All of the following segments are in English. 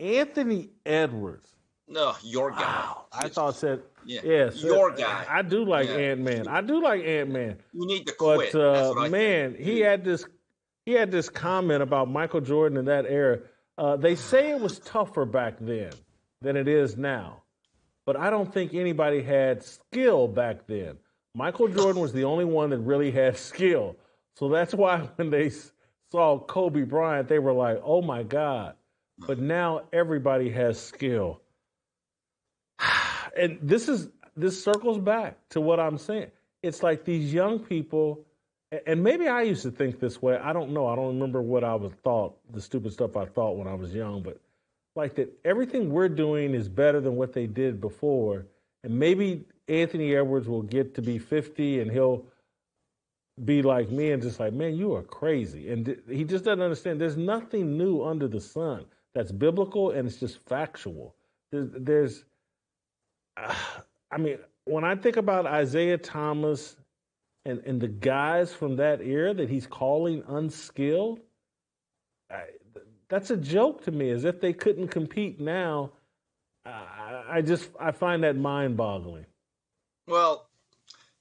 Anthony Edwards. No, your guy. Wow. I thought said, Yeah, yes. your guy. I do like Yeah. Ant-Man. I do like Ant-Man. You need to But quit. That's what I man, think. he had this comment about Michael Jordan in that era. They say it was tougher back then than it is now, but I don't think anybody had skill back then. Michael Jordan was the only one that really had skill. So that's why when they saw Kobe Bryant, they were like, "Oh my God!" But now everybody has skill, and this circles back to what I'm saying. It's like these young people, and maybe I used to think this way. I don't know. I don't remember what I was thought, the stupid stuff I thought when I was young, but like that everything we're doing is better than what they did before. And maybe Anthony Edwards will get to be 50 and he'll be like me and just like, man, you are crazy. And he just doesn't understand. There's nothing new under the sun that's biblical and it's just factual. There's I mean, when I think about Isaiah Thomas and the guys from that era that he's calling unskilled, that's a joke to me. As if they couldn't compete now. I find that mind-boggling. Well,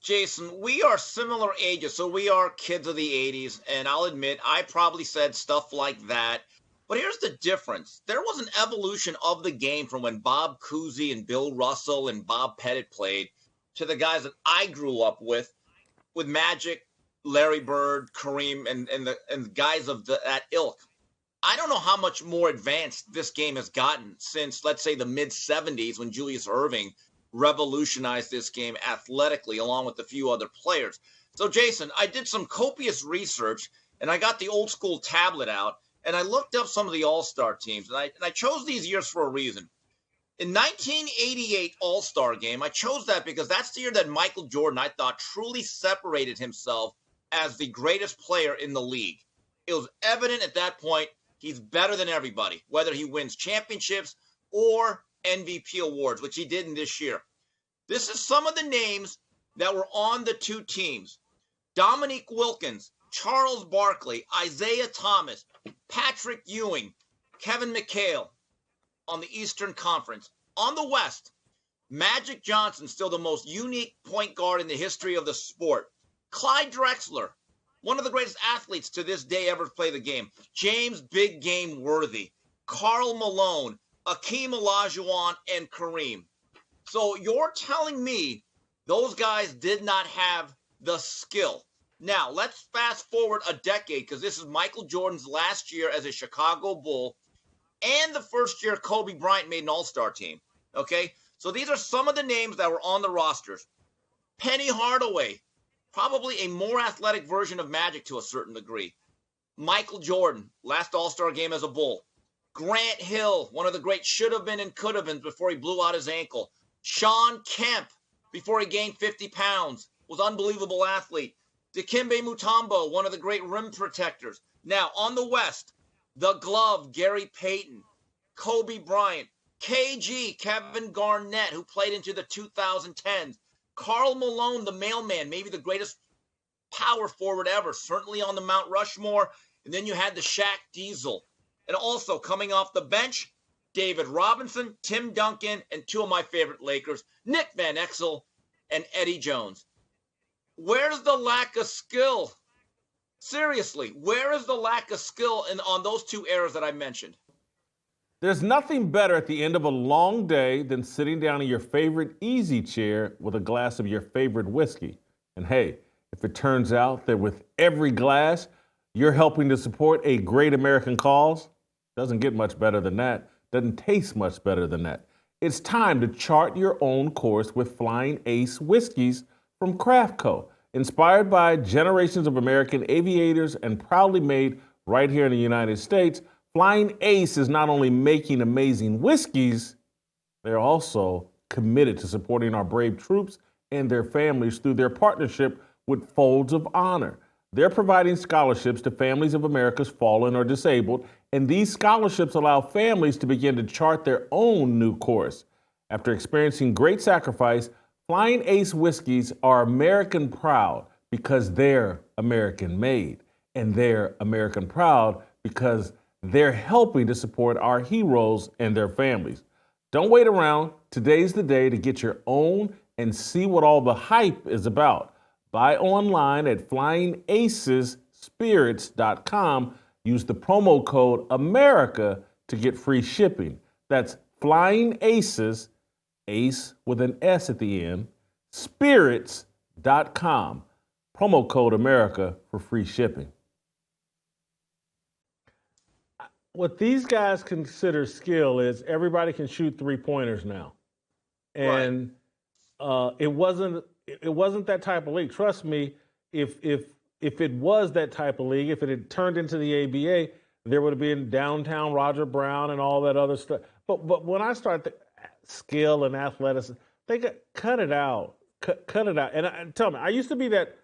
Jason, we are similar ages, so we are kids of the 80s, and I'll admit I probably said stuff like that. But here's the difference. There was an evolution of the game from when Bob Cousy and Bill Russell and Bob Pettit played to the guys that I grew up with Magic, Larry Bird, Kareem, and the guys of that ilk. I don't know how much more advanced this game has gotten since, let's say, the mid-'70s when Julius Erving revolutionized this game athletically along with a few other players. So, Jason, I did some copious research, and I got the old school tablet out, and I looked up some of the All-Star teams, and I chose these years for a reason. In 1988 All-Star game, I chose that because that's the year that Michael Jordan, I thought, truly separated himself as the greatest player in the league. It was evident at that point he's better than everybody, whether he wins championships or MVP awards, which he did in this year. This is some of the names that were on the two teams. Dominique Wilkins, Charles Barkley, Isaiah Thomas, Patrick Ewing, Kevin McHale on the Eastern Conference. On the West, Magic Johnson, still the most unique point guard in the history of the sport. Clyde Drexler, one of the greatest athletes to this day ever play the game. James Big Game Worthy, Karl Malone, Akeem Olajuwon, and Kareem. So you're telling me those guys did not have the skill. Now, let's fast forward a decade because this is Michael Jordan's last year as a Chicago Bull and the first year Kobe Bryant made an All-Star team. Okay? So these are some of the names that were on the rosters. Penny Hardaway, probably a more athletic version of Magic to a certain degree. Michael Jordan, last All-Star game as a Bull. Grant Hill, one of the great should-have-been and could-have-been before he blew out his ankle. Sean Kemp, before he gained 50 pounds, was an unbelievable athlete. Dikembe Mutombo, one of the great rim protectors. Now, on the West, the Glove, Gary Payton, Kobe Bryant, KG, Kevin Garnett, who played into the 2010s, Karl Malone, the mailman, maybe the greatest power forward ever, certainly on the Mount Rushmore. And then you had the Shaq Diesel. And also coming off the bench, David Robinson, Tim Duncan, and two of my favorite Lakers, Nick Van Exel and Eddie Jones. Where's the lack of skill? Seriously, where is the lack of skill on those two eras that I mentioned? There's nothing better at the end of a long day than sitting down in your favorite easy chair with a glass of your favorite whiskey. And hey, if it turns out that with every glass, you're helping to support a great American cause, doesn't get much better than that, doesn't taste much better than that. It's time to chart your own course with Flying Ace whiskeys from Craft Co. Inspired by generations of American aviators and proudly made right here in the United States, Flying Ace is not only making amazing whiskeys, they're also committed to supporting our brave troops and their families through their partnership with Folds of Honor. They're providing scholarships to families of America's fallen or disabled, and these scholarships allow families to begin to chart their own new course. After experiencing great sacrifice, Flying Ace whiskeys are American proud because they're American made, and they're American proud because They're helping to support our heroes and their families. Don't wait around. Today's the day to get your own and see what all the hype is about. Buy online at flyingacesspirits.com. Use the promo code AMERICA to get free shipping. That's Flying Aces, ace with an S at the end, spirits.com. Promo code AMERICA for free shipping. What these guys consider skill is everybody can shoot three-pointers now. And it wasn't that type of league. Trust me, if it was that type of league, if it had turned into the ABA, there would have been downtown Roger Brown and all that other stuff. But when I start the skill and athleticism, they cut it out. Cut it out. And tell me, I used to be that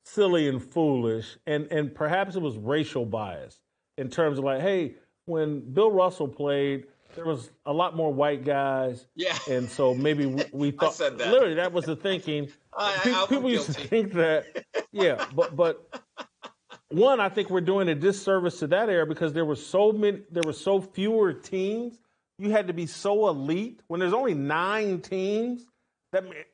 silly and foolish, and perhaps it was racial bias in terms of like, hey, when Bill Russell played, there was a lot more white guys. Yeah. And so maybe we thought, I said that. Literally, that was the thinking. People used to think that, yeah, but one, I think we're doing a disservice to that era because there were so fewer teams. You had to be so elite. When there's only 9 teams,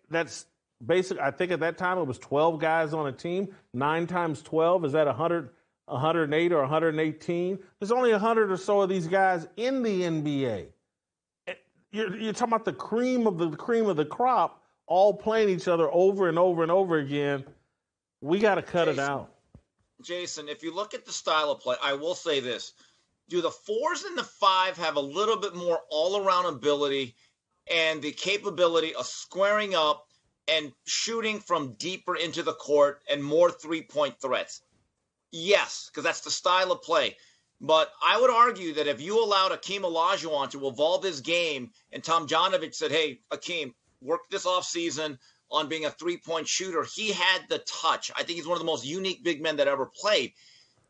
that's basic. I think at that time it was 12 guys on a team. 9 times 12, is that 100, 108 or 118? There's only 100 or so of these guys in the NBA. You're talking about the cream of the crop, all playing each other over and over and over again. We got to cut it out. Jason, if you look at the style of play, I will say this. Do the 4s and the 5 have a little bit more all-around ability and the capability of squaring up and shooting from deeper into the court and more three-point threats? Yes, because that's the style of play. But I would argue that if you allowed Akeem Olajuwon to evolve his game and Tom Janovich said, hey, Akeem, work this offseason on being a three-point shooter, he had the touch. I think he's one of the most unique big men that ever played.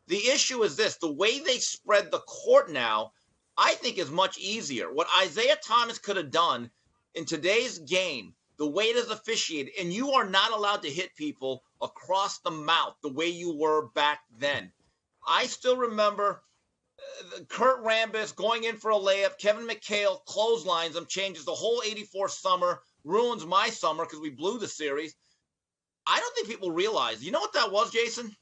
The issue is this. The way they spread the court now, I think is much easier. What Isaiah Thomas could have done in today's game, the way it is officiated, and you are not allowed to hit people across the mouth the way you were back then. I still remember Kurt Rambis going in for a layup. Kevin McHale clotheslines him, changes the whole 84 summer, ruins my summer because we blew the series. I don't think people realize. You know what that was, Jason?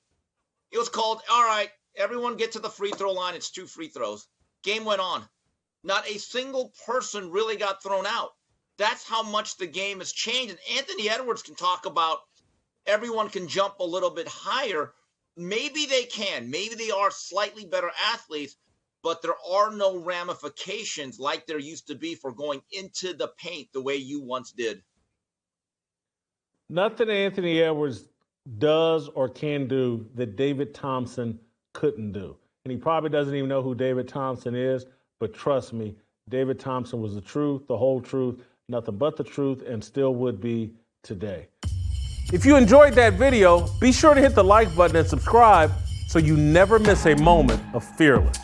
It was called, all right, everyone get to the free throw line. It's 2 free throws. Game went on. Not a single person really got thrown out. That's how much the game has changed. And Anthony Edwards can talk about everyone can jump a little bit higher. Maybe they can. Maybe they are slightly better athletes, but there are no ramifications like there used to be for going into the paint the way you once did. Nothing Anthony Edwards does or can do that David Thompson couldn't do. And he probably doesn't even know who David Thompson is, but trust me, David Thompson was the truth, the whole truth, nothing but the truth, and still would be today. If you enjoyed that video, be sure to hit the like button and subscribe so you never miss a moment of Fearless.